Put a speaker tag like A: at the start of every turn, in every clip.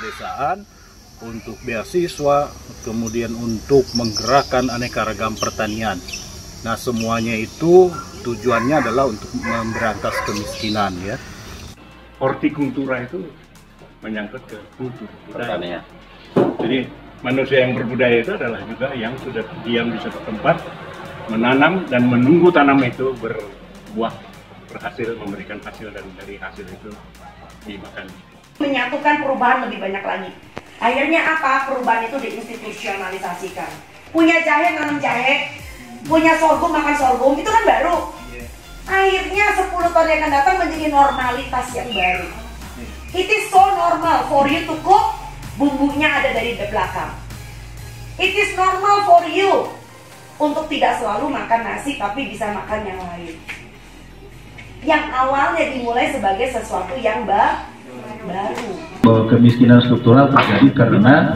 A: pedesaan, untuk beasiswa, kemudian untuk menggerakkan aneka ragam pertanian. Nah, semuanya itu tujuannya adalah untuk memberantas kemiskinan ya.
B: Hortikultura itu menyangkut ke kultur budaya. Jadi manusia yang berbudaya itu adalah juga yang sudah diam di satu tempat, menanam dan menunggu tanam itu berbuah, berhasil, memberikan hasil, dan dari hasil itu dimakan.
C: Menyatukan perubahan lebih banyak lagi. Akhirnya apa? Perubahan itu diinstitusionalisasikan. Punya jahe nanam jahe, punya sorghum makan sorghum, itu kan baru. Akhirnya 10 tahun yang akan datang menjadi normalitas yang baru. It is so normal for you to cook, bumbunya ada dari belakang. It is normal for you untuk tidak selalu makan nasi tapi bisa makan yang lain. Yang awalnya dimulai sebagai sesuatu yang baru.
D: Kemiskinan struktural terjadi karena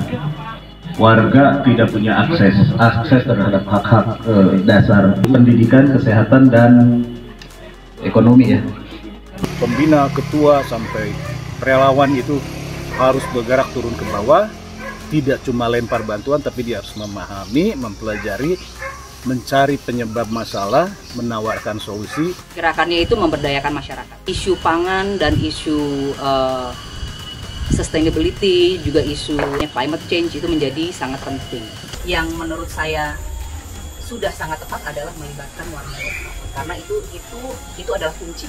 D: warga tidak punya akses terhadap hak-hak dasar pendidikan, kesehatan, dan ekonomi ya.
A: Pembina, ketua, sampai relawan itu harus bergerak turun ke bawah, tidak cuma lempar bantuan, tapi dia harus memahami, mempelajari, mencari penyebab masalah, menawarkan solusi.
E: Gerakannya itu memberdayakan masyarakat. Isu pangan dan isu sustainability, juga isu climate change itu menjadi sangat penting. Yang menurut saya sudah sangat tepat adalah melibatkan warga lokal, karena itu adalah kunci.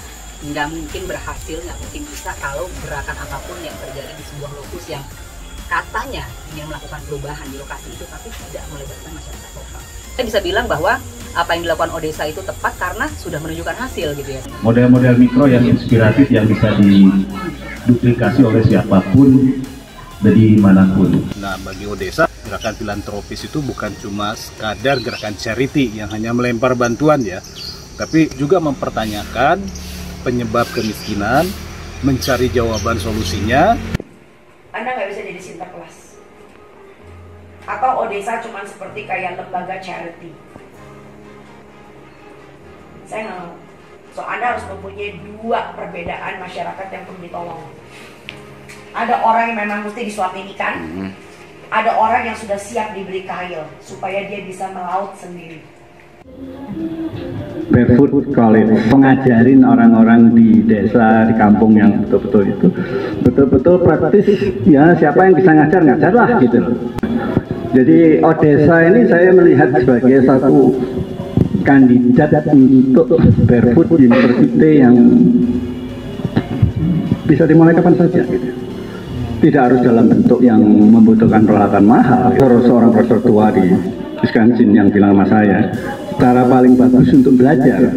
E: Nggak mungkin berhasil, nggak mungkin bisa kalau gerakan apapun yang terjadi di sebuah lokus yang katanya ingin melakukan perubahan di lokasi itu, tapi tidak melibatkan masyarakat lokal. Saya bisa bilang bahwa apa yang dilakukan Odesa itu tepat karena sudah menunjukkan hasil gitu ya.
D: Model-model mikro yang inspiratif yang bisa diduplikasi oleh siapapun dari manapun.
A: Nah, bagi Odesa, gerakan filantropis itu bukan cuma sekadar gerakan charity yang hanya melempar bantuan ya, tapi juga mempertanyakan penyebab kemiskinan, mencari jawaban solusinya.
C: Anda nggak bisa jadi Sinterklas. Atau Odesa cuma seperti kayak lembaga charity. Saya nggak mau. So, Anda harus mempunyai dua perbedaan masyarakat yang perlu ditolong. Ada orang yang memang mesti disuapin ikan, ada orang yang sudah siap diberi kail supaya dia bisa melaut sendiri.
D: Barefoot College, pengajarin orang-orang di desa, di kampung yang betul-betul praktis. Ya, siapa yang bisa ngajarlah gitu. Jadi Odesa ini saya melihat sebagai satu kandidat untuk Barefoot University yang bisa dimulai kapan saja gitu. Tidak harus dalam bentuk yang membutuhkan peralatan mahal. Seorang profesor tua di Wisconsin yang bilang sama saya, cara paling bagus untuk belajar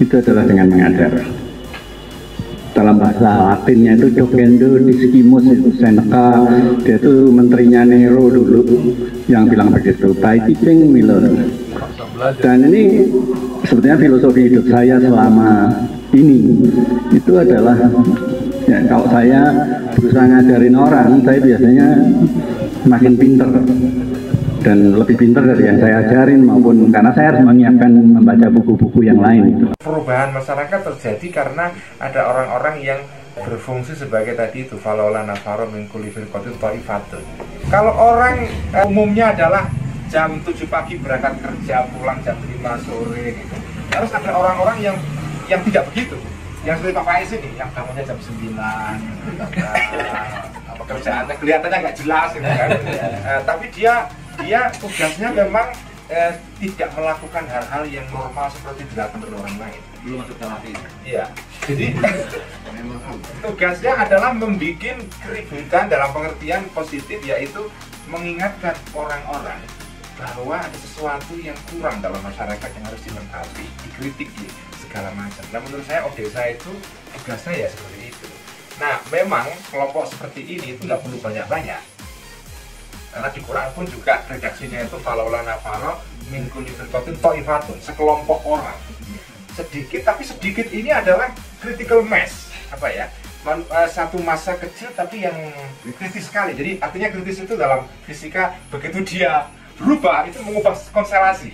D: itu adalah dengan mengajar. Dalam bahasa Latinnya itu docendo discimus, itu Seneca, dia itu menterinya Nero dulu yang bilang begitu, by teaching we learn. Dan ini sebetulnya filosofi hidup saya selama ini itu adalah ya, kalau saya berusaha ngajarin orang, saya biasanya makin pinter dan lebih pinter dari yang saya ajarin, maupun karena saya harus menyiapkan membaca buku-buku yang lain.
F: Perubahan masyarakat terjadi karena ada orang-orang yang berfungsi sebagai tadi itu falola nafaro min kulli firqatin thaifatun. Kalau orang umumnya adalah jam 7 pagi berangkat kerja, pulang jam 5 sore gitu. Harus ada orang-orang yang tidak begitu. Yang seperti Pak Faiz ini, yang bangunnya jam 9, pekerjaannya kelihatannya nggak jelas gitu kan. Tapi dia tugasnya memang tidak melakukan hal-hal yang normal seperti dilakukan oleh orang lain.
D: Belum masuk dalam hati.
F: Iya. Jadi tugasnya adalah membuat keributan dalam pengertian positif, yaitu mengingatkan orang-orang bahwa ada sesuatu yang kurang dalam masyarakat yang harus dilengkapi, dikritik, segala macam. Nah, menurut saya Odesa itu tugasnya ya seperti itu. Nah, memang kelompok seperti ini itu nggak perlu banyak-banyak. Karena di Quran pun juga redaksinya itu falaula nafaro min kulli firqatin thaifatun, sekelompok orang. Sedikit, tapi sedikit ini adalah critical mass, apa ya? Satu massa kecil tapi yang kritis sekali. Jadi artinya kritis itu dalam fisika begitu dia berubah itu mengubah konstelasi.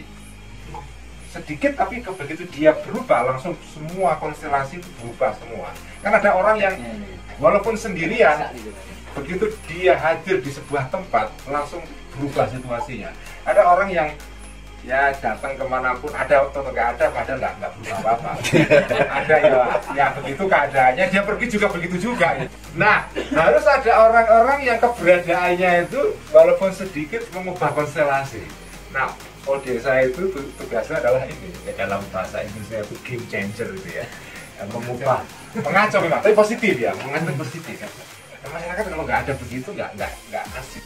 F: sedikit tapi begitu dia berubah langsung semua konstelasi itu berubah semua. Kan ada orang yang walaupun sendirian, begitu dia hadir di sebuah tempat langsung berubah situasinya. Ada orang yang ya datang kemanapun, ada atau nggak ada, padahal nggak berubah apa-apa. Ada ya begitu keadaannya, dia pergi juga begitu juga. Nah, harus ada orang-orang yang keberadaannya itu walaupun sedikit mengubah konstelasi. Nah, Ode saya itu tugasnya adalah ini, ya, dalam bahasa Inggrisnya itu game changer gitu ya, mengubah, mengacau memang, tapi positif ya, mengacau positif kan. Masyarakat kalau nggak ada begitu nggak asik.